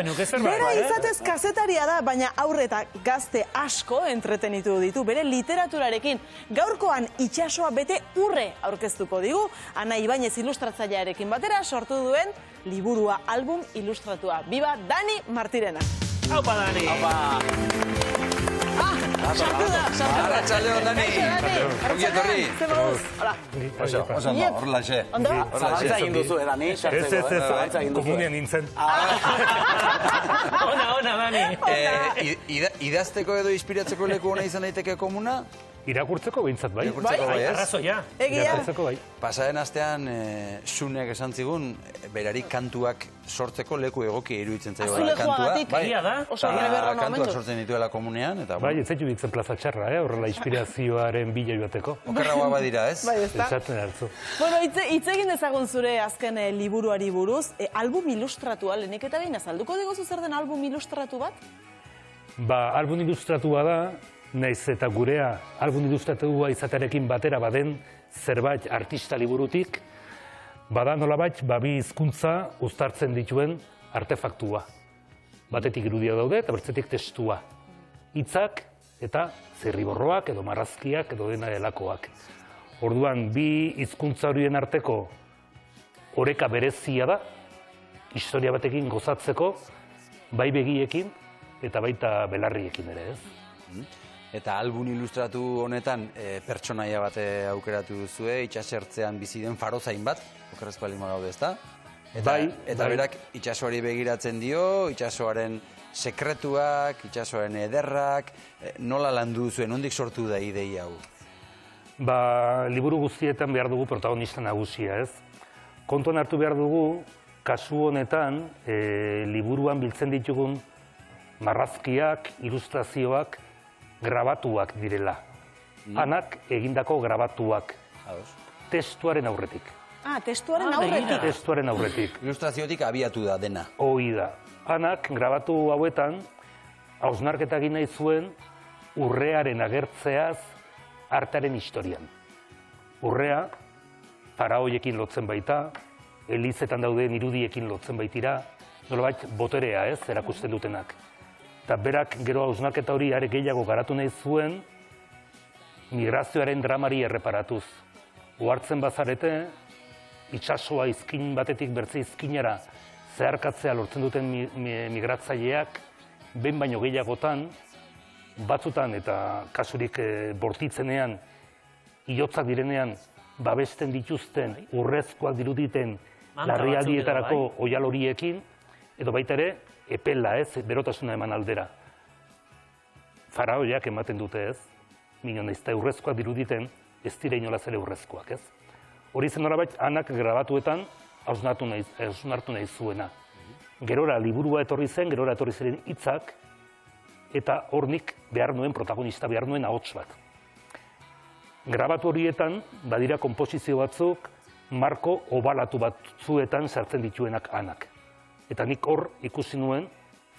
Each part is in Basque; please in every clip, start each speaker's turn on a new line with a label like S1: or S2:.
S1: Bera izatez kazetaria da, baina aurre eta gazte asko entretenitu ditu bere literaturarekin. Gaurkoan itsasoa bete urre aurkeztuko digu, Ana Ibañez ilustratzailearekin batera sortu duen liburua album ilustratua. Biba Dani Martirena.
S2: Aupa, Dani!
S1: Sartu da, sartu da.
S3: Arratxaldeon, Dani. Ongi etorri.
S1: Zer moduz? Hola.
S3: Oso, horrelaxe.
S1: Ondo?
S4: Zabantza egin duzu, Dani, sartzeko.
S2: Ez, komunian nintzen. Ona, Dani.
S3: Idazteko edo inspiratzeko leku hona izan daiteke komuna?
S2: Irakurtzeko behintzat bai.
S3: Irakurtzeko bai, ez?
S2: Arrazoia.
S1: Egia.
S2: Irakurtzeko bai.
S3: Pasaren astean, Xunek esan zigun, berari kantuak sortzeko leku egoki iruditzen zaio
S1: Azulejoagatik.
S2: Egia da.
S1: Oso berro
S3: kantuak
S1: momentu.
S3: sortzen dituela komunean, eta
S2: Bai, ez zaitu ditzen plaza txarra, horrela inspirazioaren bila joateko.
S3: okerragoa badira, ez?
S1: Bai, ez da.
S2: Esaten hartzu.
S1: Bueno, hitz egin dezagun zure azken liburuari buruz. Album ilustratua, lehenik eta behin azalduko diguzu zer den album ilustratu bat?
S2: Ba, album ilustratua da, naiz eta gurea album ilustratua izatearekin batera baden zerbait artista liburutik, bada nolabait, bi hizkuntza uztartzen dituen artefaktua. Batetik irudia daude eta bertzetik testua. Hitzak eta zirriborroak edo marrazkiak edo dena delakoak. Orduan, bi hizkuntza horien arteko oreka berezia da, historia batekin gozatzeko, bai begiekin eta baita belarriekin ere, ez?
S3: Eta album ilustratu honetan pertsonaia bat aukeratu duzue, itxasertzean bizi den farozain bat, okerrezko alima gaude, ezta? Eta berak itxasoari begiratzen dio, itxasoaren sekretuak, itxasoaren ederrak, nola landu zuen, nondik sortu da ideia hau?
S2: Ba, liburu guztietan behar dugu protagonista nagusia, ez? Kontuan hartu behar dugu, kasu honetan, liburuan biltzen ditugun marrazkiak, ilustrazioak, grabatuak direla. Anak egindako grabatuak. Testuaren aurretik.
S1: Testuaren aurretik.
S2: Testuaren aurretik.
S3: Ilustraziotik abiatu da dena.
S2: Hoi da. Anak grabatu hauetan, hausnarketa egin nahi zuen urrearen agertzeaz artearen historian. Urrea, faraoiekin lotzen baita, elizetan dauden irudiekin lotzen baitira, nolabait boterea ez, erakusten dutenak. Eta berak gero hausnarketa hori are gehiago garatu nahi zuen migrazioaren dramari erreparatuz. Ohartzen bazarete, itsasoa izkin batetik bertze izkinara zeharkatzea lortzen duten migratzaileak, behin baino gehiagotan, batzutan eta kasurik bortitzenean, hilotzak direnean, babesten dituzten, urrezkoak diruditen larrialdietarako oial horiekin, edo baita ere, epela ez, berotasuna eman aldera. Faraoiak ematen dute ez, minon ez da urrezkoak diruditen, ez dira inolaz ere urrezkoak ez. Hori zen horabait, Anak grabatuetan hausnartu nahi zuena. Gerora liburua etorri zen, gerora etorri ziren hitzak, eta hornik behar nuen protagonista, behar nuen ahots bat. Grabatu horietan, badira konposizio batzuk, marko obalatu batzuetan sartzen dituenak Anak. Eta nik hor ikusi nuen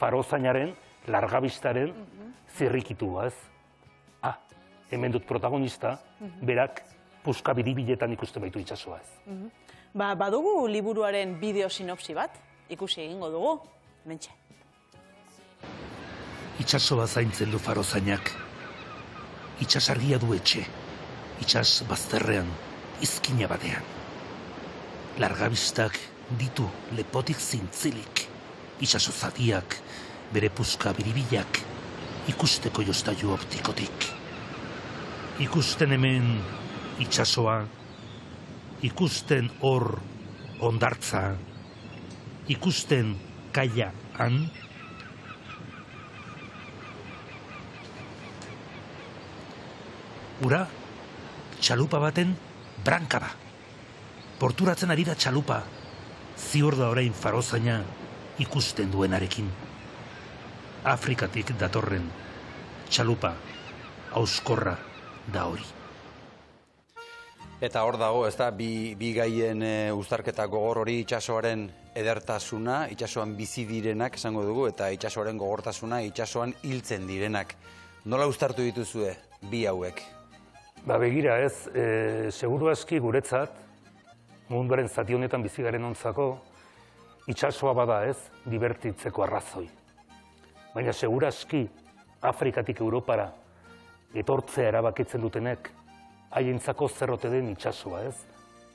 S2: farozainaren, largabistaren zirrikitua, ez? Hemen dut protagonista, berak puska biribiletan ikusten baitu itsasoa, ez?
S1: Badugu liburuaren bideo sinopsi bat, ikusi egingo dugu, mentxe.
S5: Itsasoa zaintzen du farozainak. Itsasargia du etxe, itsas bazterrean, izkina batean. Largabistak ditu lepotik zintzilik, itsaso zatiak, bere puska biribilak, ikusteko jostailu optikotik. Ikusten hemen itsasoa, ikusten hor hondartza, ikusten kaia han. Ura, txalupa baten branka da. Porturatzen ari da txalupa, ziur da orain farozaina ikusten duenarekin. Afrikatik datorren txalupa, auskorra da hori.
S3: Eta hor dago, ez da, bi gaien uztarketa gogor hori itsasoaren edertasuna, itsasoan bizi direnak esango dugu, eta itsasoaren gogortasuna, itsasoan hiltzen direnak. Nola uztartu dituzue bi hauek?
S2: Begira ez, seguru aski guretzat, munduaren zati honetan bizi garen ontzako, itsasoa bada ez, dibertitzeko arrazoi. Baina seguraski Afrikatik Europara etortzea erabakitzen dutenek, haientzako zerrote den itsasoa ez,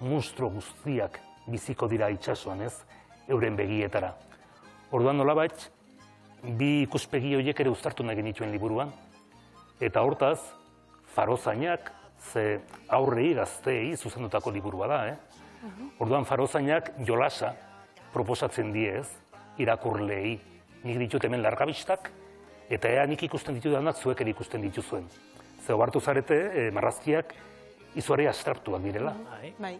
S2: munstro guztiak biziko dira itsasoan ez, euren begietara. Orduan nolabait, bi ikuspegi horiek ere uztartu nahi genituen liburuan, eta hortaz, Farozainak, ze aurrei gazteei zuzendutako liburua da, Orduan Farozainak jolasa proposatzen diez, irakurleei. Nik ditut hemen largabistak, eta ea nik ikusten ditudanak zuek ere ikusten dituzuen. Ze obartu zarete, marrazkiak izugarri abstraktuak direla.
S1: Bai.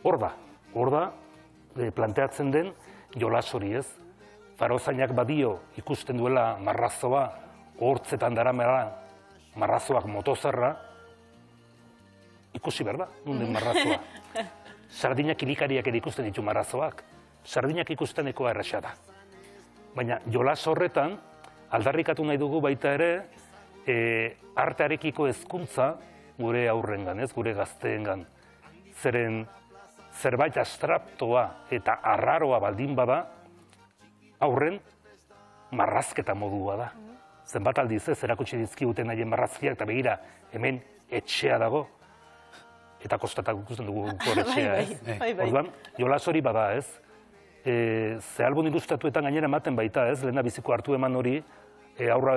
S2: Hor da, planteatzen den jolas hori ez. Farozainak badio ikusten duela marrazoa, hortzetan daramela marrazoak motozerra, ikusi behar da, nunden marrazoa. Sardinak ilikariak ere ikusten ditu marrazoak. Sardinak ikusteneko erresa da. Baina jolas horretan, aldarrikatu nahi dugu baita ere, artearekiko hezkuntza gure aurrengan, ez, gure gazteengan. Zeren zerbait abstraktoa eta arraroa baldin bada, aurren marrazketa modua da. Zenbat aldiz ez, erakutsi dizkiguten haien marrazkiak, eta begira, hemen etxea dago, eta kostatak ikusten dugu etxea, ez? Orduan, jolas hori bada, ez? Ze album ilustratuetan gainera ematen baita, ez? Lehena biziko hartu eman hori, aurra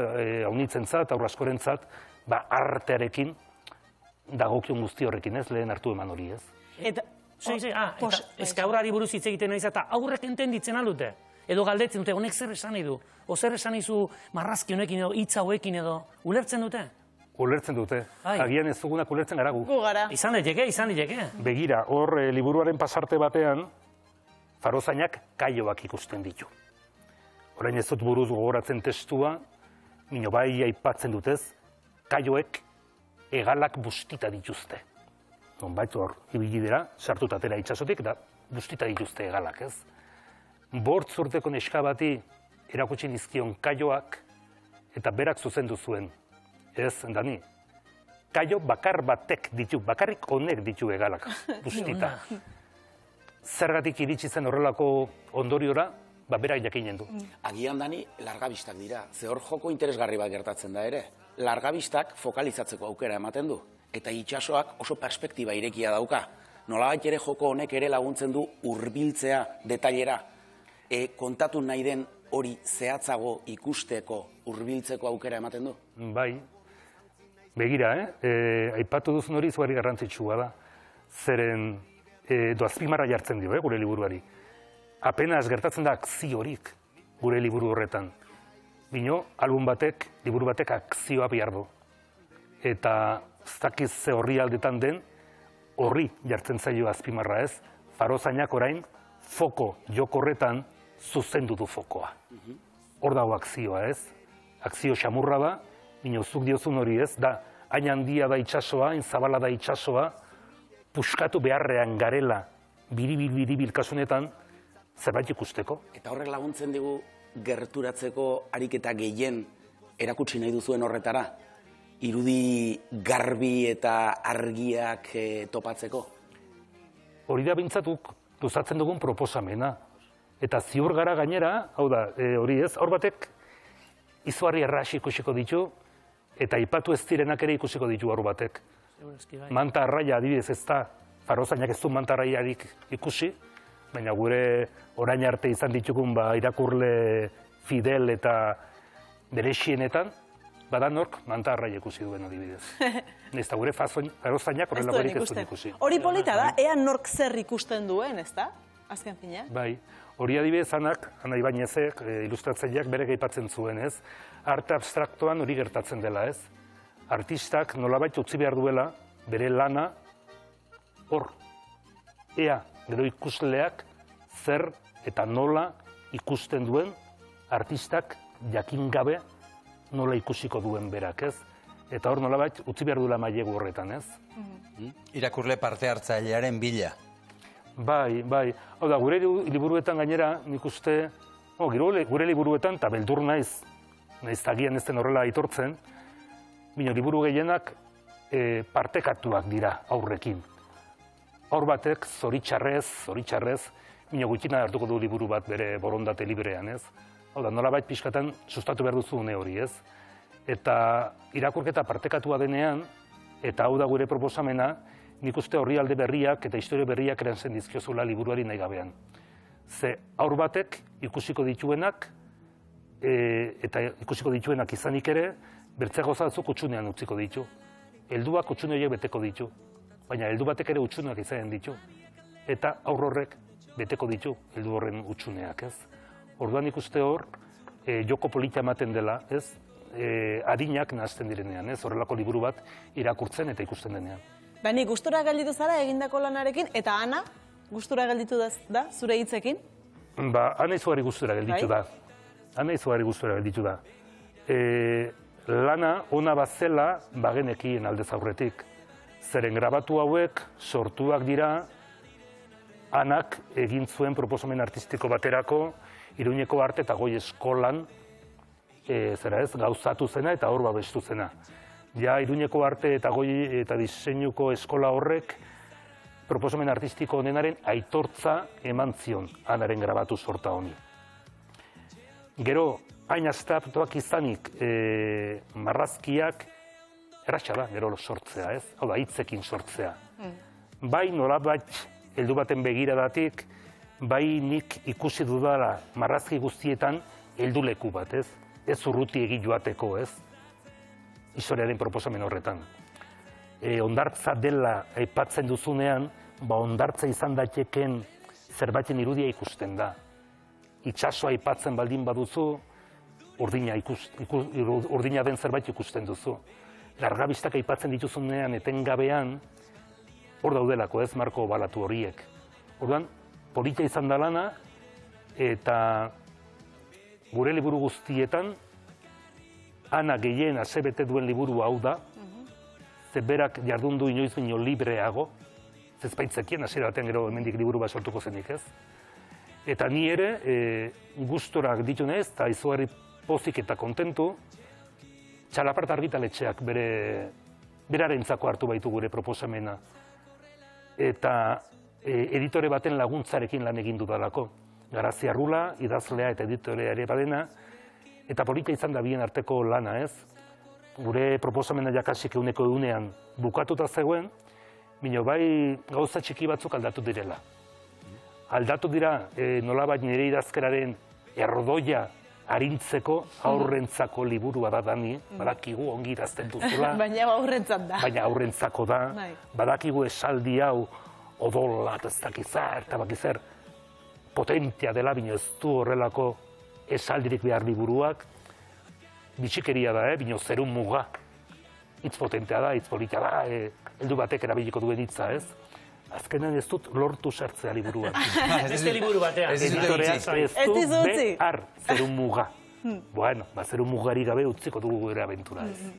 S2: haunitzentzat, aurra askorentzat, artearekin, dagokion guzti horrekin, ez? Lehen hartu eman hori, ez?
S6: Eta ezka aurrari buruz hitz egiten naiz eta aurrek entenditzen aldute. Edo galdetzen dute, honek zer esan nahi du? O zer esan izu marrazki honekin edo, hitz hauekin edo, ulertzen dute?
S2: Ulertzen dute. Agian ez dugunak ulertzen garagu.
S1: Gu gara.
S6: Izan daiteke.
S2: Begira, hor liburuaren pasarte batean, Farozainak kaioak ikusten ditu. Orain ez dut buruz gogoratzen testua, mino bai aipatzen dutez, kaioek hegalak bustita dituzte. Nonbait hor, ibili dira, sartuta atera itsasotik, eta bustita dituzte hegalak, ez? Bortz urteko neska bati erakutsi dizkion kaioak, eta berak zuzendu zuen. Ez, Dani, kaio bakar batek ditu, bakarrik honek ditu hegalak, bustita. Zergatik iritsi zen horrelako ondoriora, berak jakinen du.
S4: Agian, Dani, largabistak dira. Ze hor joko interesgarri bat gertatzen da ere. Largabistak fokalizatzeko aukera ematen du. Eta itsasoak oso perspektiba irekia dauka. Nolabait ere joko honek ere laguntzen du hurbiltzea detailera. Kontatu nahi den hori zehatzago ikusteko, hurbiltzeko aukera ematen du?
S2: Bai. Begira, aipatu duzun hori izugarri garrantzitsua da. Zeren doazpimarra jartzen dio, gure liburuari. Apenas gertatzen da akziorik gure liburu horretan. Bino, album batek, liburu batek akzioa behar du. Eta ez dakiz ze horri aldetan den, horri jartzen zaio azpimarra ez, Farozainak orain foko jokorretan zuzendu du fokoa. Hor dago akzioa ez, akzio xamurra da, bino zuk diozun hori ez, da hain handia da itsasoa, hain zabala da itsasoa, puskatu beharrean garela biribil kasunetan zerbait ikusteko.
S4: Eta horrek laguntzen digu gerturatzeko ariketa gehien erakutsi nahi duzuen horretara? Irudi garbi eta argiak topatzeko?
S2: Hori da bintzatuk luzatzen dugun proposamena. Eta ziur gara gainera, hau da, hori ez, hor batek izugarri errax ikusiko ditu, eta aipatu ez direnak ere ikusiko ditu hor batek. Manta arraia adibidez ez da, Farozainak ez du manta arraiarik ikusi, baina gure orain arte izan ditugun irakurle fidel eta berexienetan, badanork manta arraia ikusi duen adibidez. Eta gure Farozainak horrelakorik ez du ikusi.
S1: Hori polita da, ea nork zer ikusten duen, ez da? Azken fina?
S2: Bai, hori adibidez Ana Ibañezek, ilustratzaileak berek aipatzen zuen, ez? Arte abstraktoan hori gertatzen dela, ez? Artistak nolabait utzi behar duela, bere lana, hor, ea, gero ikusleak, zer eta nola ikusten duen, artistak jakin gabe nola ikusiko duen berak, ez? Eta hor nolabait utzi behar duela mailegu horretan, ez?
S3: Irakurle parte hartzailearen bila.
S2: Bai. Hau da, gure liburuetan gainera, nik uste, gure liburuetan, eta beldur naiz tagian ez den horrela aitortzen, bino, liburu gehienak partekatuak dira aurrekin. Aur batek zoritxarrez, Mino gutxina hartuko du liburu bat bere borondate librean, ez? Hau da, nolabait pixkatan sustatu behar duzu une hori, ez? Eta irakurketa partekatua denean, eta hau da gure proposamena, nik uste orrialde berriak eta historia berriak erantzen dizkiozula liburuari nahi gabean. Ze aur batek ikusiko dituenak, eta ikusiko dituenak izanik ere, bertzea gauza batzuk utxunean utziko ditu. Helduak utxune horiek beteko ditu, baina heldu batek ere utxuneak izanen ditu. Eta aur horrek beteko ditu heldu horren utxuneak, ez? Orduan ikuste hor, joko polita ematen dela, ez? Adinak nahazten direnean, ez? Horrelako liburu bat irakurtzen eta ikusten denean.
S1: Bani, gustura gelditu zara egindako lanarekin, eta Ana, gustura gelditu da, zure hitzekin?
S2: Ba, Ana izugarri gustura gelditu da. Ana izugarri gustura gelditu da. Lana ona bazela bagenekien aldez aurretik. Zeren grabatu hauek sortuak dira Anak egin zuen proposamen artistiko baterako Iruñeko Arte eta Goi Eskolan gauzatu zena eta hor babestu zena. Ja, Iruñeko Arte eta Goi eta Diseinuko eskola horrek proposamen artistiko honenaren aitortza eman zion Anaren grabatu sorta honi. Gero, hain azteratuak izanik marrazkiak erratxa da, gero sortzea, ez? Hau da, hitzekin sortzea. Bai, nolabait heldu baten begiradatik, bai nik ikusi dudala marrazki guztietan helduleku bat, ez? Ez urruti egi joateko, ez? Historiaren proposamen horretan. Hondartza dela aipatzen duzunean, ba hondartza izan daiteken zerbaiten irudia ikusten da. Itsasoa aipatzen baldin baduzu, urdina den zerbait ikusten duzu. Largabistak aipatzen dituzunean etengabean, hor daudelako, ez, marko balatu horiek. Orduan, polita izan da lana, eta gure liburu guztietan, Ana gehien asebete duen liburu hau da, ze berak jardun du inoiz baino libreago, zezpaitzekien, hasiera batean gero hemendik liburu bat sortuko zenik, ez? Eta ni ere, gustorak ditu nez, eta izugarri pozik eta kontentu, Txalaparta argitaletxeak berarentzako hartu baitu gure proposamena. Eta editore baten laguntzarekin lan egin dudalako. Garazia Rula, idazlea eta editorea ere badena, eta polita izan da bien arteko lana, ez? Gure proposamena jakasik euneko eunean bukatuta zegoen, bino bai gauza txiki batzuk aldatu direla. Aldatu dira nolabait nire idazkeraren erdoia arintzeko aurrentzako liburua da dani, badakigu ongi idazten duzula.
S1: Baina aurrentzat da.
S2: Baina aurrentzako da, badakigu esaldi hau odola, ez dakizar, eta bakizar potentia dela, bino ez du horrelako esaldirik behar liburuak. Bitxikeria da, bino zerun muga. Hitz potentea da, hitz polita da, heldu batek erabiliko duen hitza, ez? Azkenean ez dut lortu sartzea liburuan.
S6: Beste liburu batean.
S2: Editorea ez du behar zerun muga. Bueno, zerun mugari gabe utziko dugu gure abentura ez.